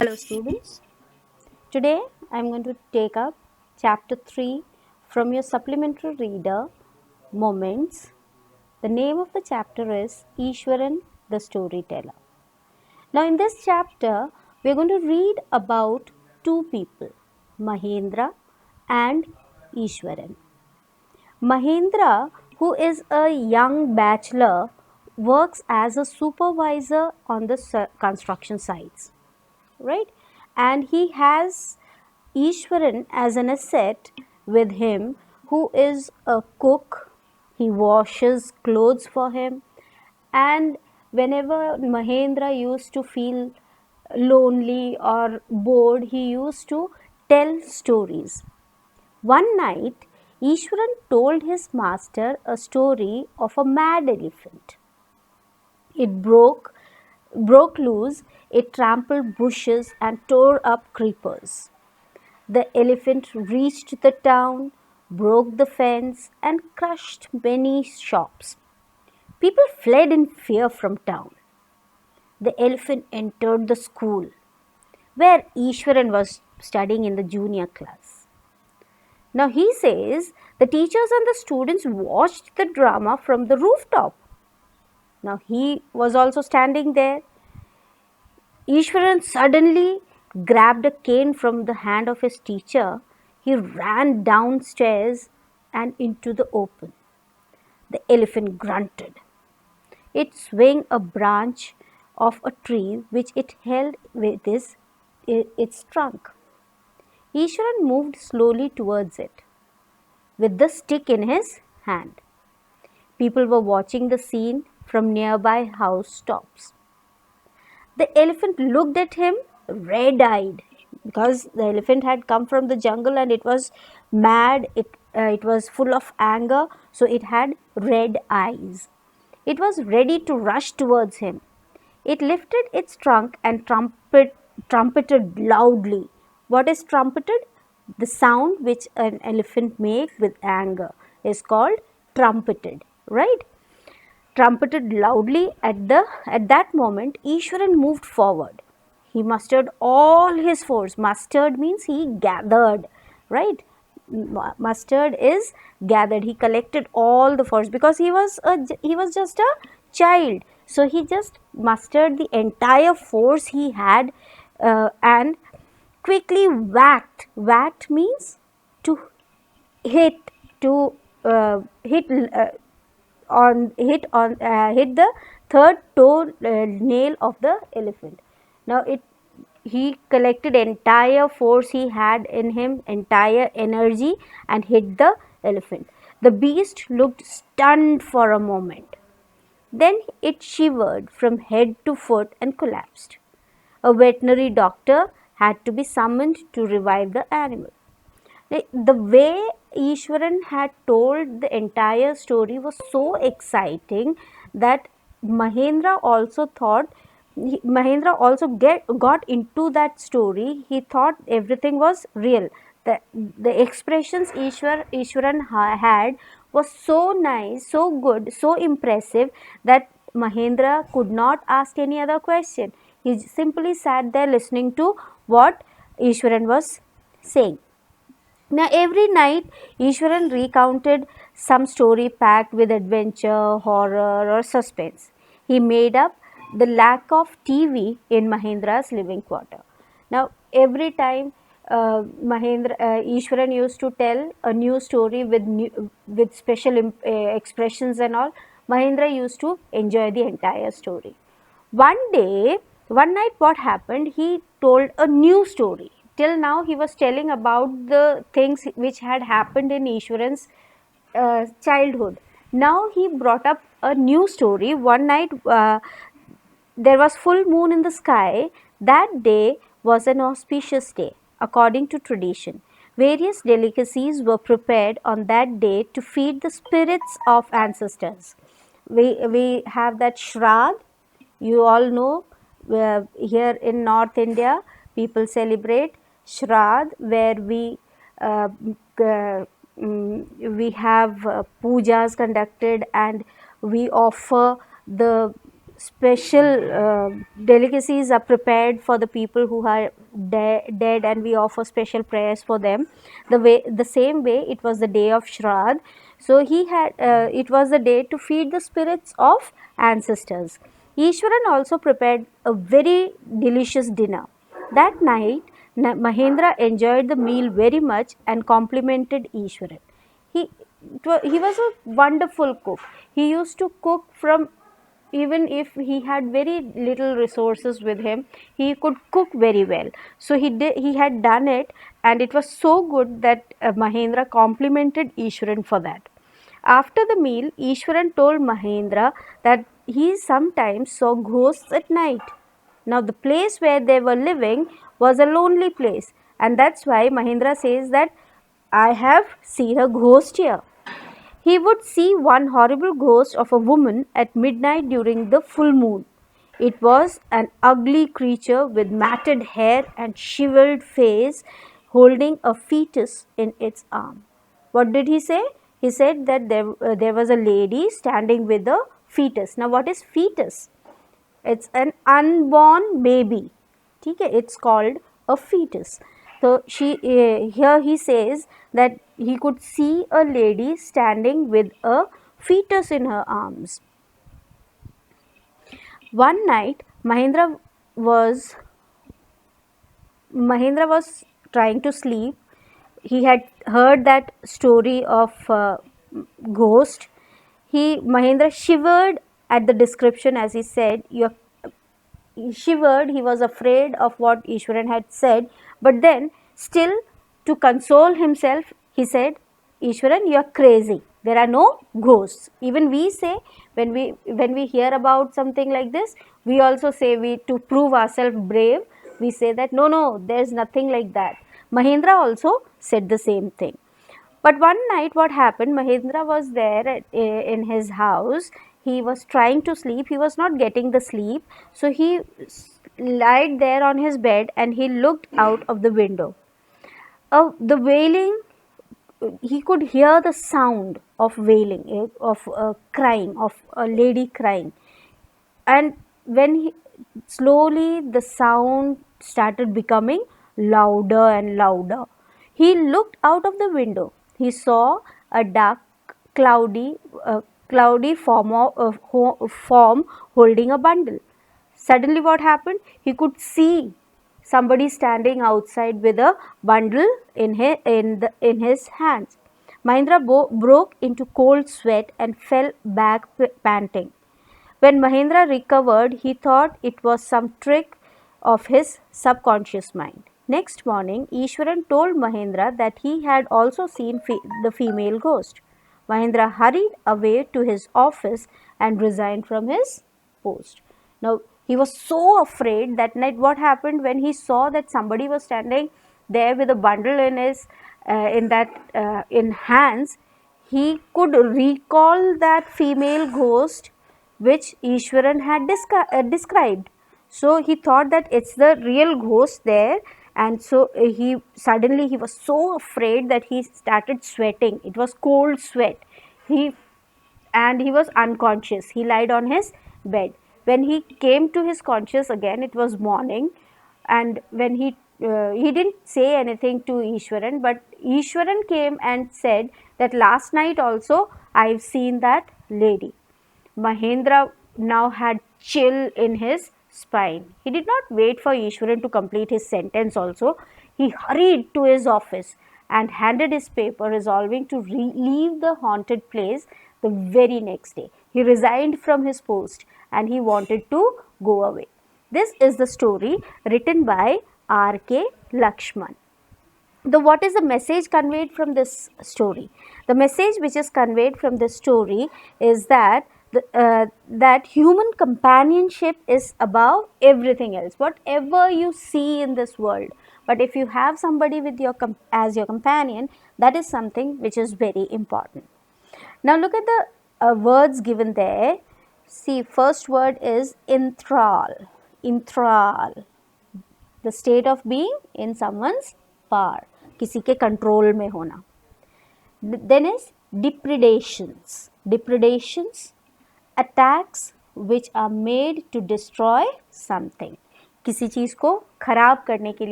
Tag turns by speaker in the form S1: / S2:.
S1: Hello students, today I am going to take up chapter 3 from your supplementary reader Moments. The name of the chapter is Ishwaran the Storyteller. Now in this chapter we are going to read about two people, Mahendra and Ishwaran. Mahendra, who is a young bachelor, works as a supervisor on the construction sites, right? And he has Ishwaran as an asset with him, who is a cook. He washes clothes for him, and whenever Mahendra used to feel lonely or bored, he used to tell stories. One night, Ishwaran told his master a story of a mad elephant. It broke loose, it trampled bushes and tore up creepers. The elephant reached the town, broke the fence, and crushed many shops. People fled in fear from town. The elephant entered the school where Ishwaran was studying in the junior class. Now he says the teachers and the students watched the drama from the rooftop. Now he was also standing there. Ishwaran suddenly grabbed a cane from the hand of his teacher. He ran downstairs and into the open. The elephant grunted. It swung a branch of a tree which it held with its trunk. Ishwaran moved slowly towards it with the stick in his hand. People were watching the scene from nearby house tops. The elephant looked at him red eyed because the elephant had come from the jungle and it was mad, it was full of anger, so it had red eyes. It was ready to rush towards him. It lifted its trunk and trumpeted loudly. What is trumpeted? The sound which an elephant makes with anger is called trumpeted, right? Trumpeted loudly. At that moment, Ishwaran moved forward. He mustered all his force. Mustered means he gathered, right? Mustered is gathered. He collected all the force because he was just a child. So he just mustered the entire force he had and quickly whacked. Whacked means to hit, to hit hit the third toe nail of the elephant. Now he collected entire force he had in him, entire energy, and hit the elephant. The beast looked stunned for a moment. Then it shivered from head to foot and collapsed. A veterinary doctor had to be summoned to revive the animal. The way Ishwaran had told the entire story was so exciting that Mahendra also thought, Mahendra also got into that story. He thought everything was real. The expressions Ishwaran had was so nice, so good, so impressive that Mahendra could not ask any other question. He simply sat there listening to what Ishwaran was saying. Now, every night, Ishwaran recounted some story packed with adventure, horror, or suspense. He made up the lack of TV in Mahendra's living quarter. Now, every time Ishwaran used to tell a new story with special expressions and all, Mahendra used to enjoy the entire story. One day, one night, what happened? He told a new story. Till now, he was telling about the things which had happened in Ishwaran's childhood. Now, he brought up a new story. One night, there was full moon in the sky. That day was an auspicious day, according to tradition. Various delicacies were prepared on that day to feed the spirits of ancestors. We have that Shrad. You all know here in North India, people celebrate Shrad, where uh, we have pujas conducted and we offer the special delicacies are prepared for the people who are dead, and we offer special prayers for them. The same way, it was the day of Shraddh, so it was the day to feed the spirits of ancestors. Ishwaran also prepared a very delicious dinner. That night, Mahendra enjoyed the meal very much and complimented Ishwaran. He, he was a wonderful cook. He used to cook from, even if he had very little resources with him, he could cook very well. So he had done it, and it was so good that Mahendra complimented Ishwaran for that. After the meal, Ishwaran told Mahendra that he sometimes saw ghosts at night. Now, the place where they were living was a lonely place, and that's why Mahendra says that I have seen a ghost here. He would see one horrible ghost of a woman at midnight during the full moon. It was an ugly creature with matted hair and shriveled face, holding a fetus in its arm. What did he say? He said that there was a lady standing with a fetus. Now, what is fetus? It's an unborn baby. Okay, it's called a fetus. So here he says that he could see a lady standing with a fetus in her arms. One night, Mahendra was trying to sleep. He had heard that story of ghost. Mahendra shivered at the description, as he said. He shivered. He was afraid of what Ishwaran had said, but then still, to console himself, he said, Ishwaran, you are crazy. There are no ghosts. Even we say, when we hear about something like this, we also say, we to prove ourselves brave, we say that no, there's nothing like that. Mahendra also said the same thing. But one night, what happened? Mahendra was there in his house. He was trying to sleep. He was not getting the sleep. So he lied there on his bed and he looked out of the window. The wailing, he could hear the sound of wailing, of crying, of a lady crying. And slowly the sound started becoming louder and louder. He looked out of the window. He saw a dark, cloudy, form holding a bundle. Suddenly, what happened? He could see somebody standing outside with a bundle in his hands. Mahendra broke into cold sweat and fell back panting. When Mahendra recovered, he thought it was some trick of his subconscious mind. Next morning, Ishwaran told Mahendra that he had also seen the female ghost. Mahendra hurried away to his office and resigned from his post. Now, he was so afraid that night. What happened when he saw that somebody was standing there with a bundle in hands? He could recall that female ghost which Ishwaran had described. So he thought that it's the real ghost there, and so he was so afraid that he started sweating. It was cold sweat. He was unconscious. He lied on his bed. When he came to his conscious again, it was morning, and when he didn't say anything to Ishwaran, but Ishwaran came and said that last night also I've seen that lady. Mahendra now had chill in his spine. He did not wait for Ishwaran to complete his sentence also. He hurried to his office and handed his paper, resolving to leave the haunted place the very next day. He resigned from his post and he wanted to go away. This is the story written by R.K. Lakshman. What is the message conveyed from this story? The message which is conveyed from this story is that that human companionship is above everything else, whatever you see in this world. But if you have somebody with as your companion, that is something which is very important. Now look at the words given there. See, first word is enthrall. Enthrall, the state of being in someone's power, किसी के control में होना. Then is depredations. Depredations, attacks which are made to destroy something. किसी चीज़ को खराब करने के लिए